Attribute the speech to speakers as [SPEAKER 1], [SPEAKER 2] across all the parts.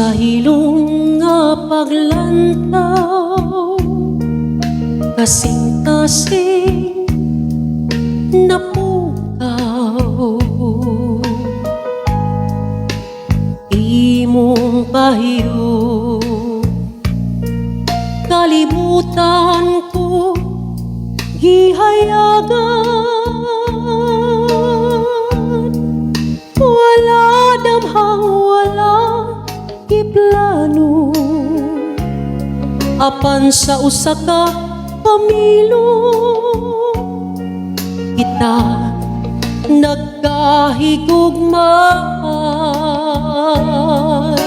[SPEAKER 1] Sa hilong nga paglantaw, kasing-kasing napukaw. Imong pahiyo, kalibutan ko gihayagan. Wala damhang wala iplano, apan sa usa ka pamilo kita nagkahigugmay.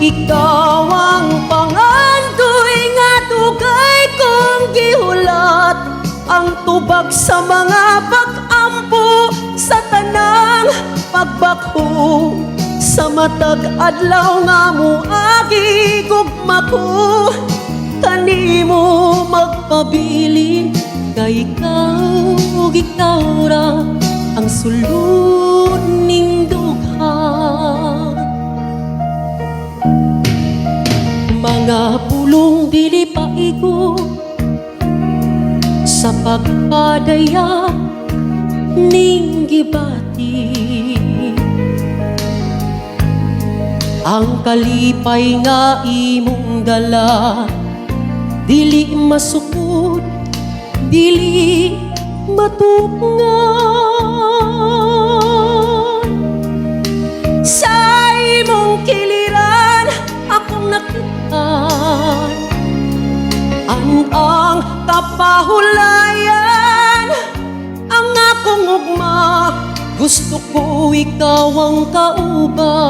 [SPEAKER 1] Ikaw ang pangandoy nga dugay kong gihulat, ang tubag sa mga pag-ampo sa tanang pagbakho. Sa matag adlaw nga moagi gugma ko, kanimo magpabilin kay ikaw ra ang sulod ning dugha. Mga pulong dili paigo sa pagpadaya ning gibati, ang kalipay nga imong dala dili masukod, dili matupngan. Sa imong kiliran akong nakitaan, ang kapahulayan ang akong ugma. Gusto ko ikaw ang kauban.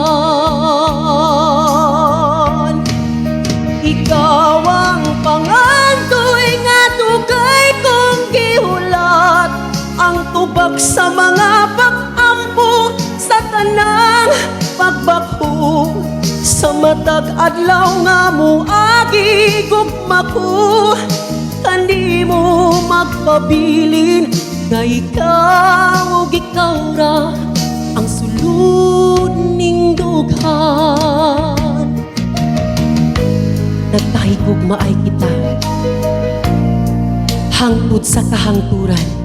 [SPEAKER 1] Ikaw ang pangandoy nga dugay kong gihulat, ang tubag sa mga pag-ampo sa tanang pagbakho. Sa matag adlaw nga moagi gugma ko, kanimo magpabilin nga ikaw ug ikaw ra ang sulod ning dughan. Nagkahigugmaay kita hangtod sa kahangturan.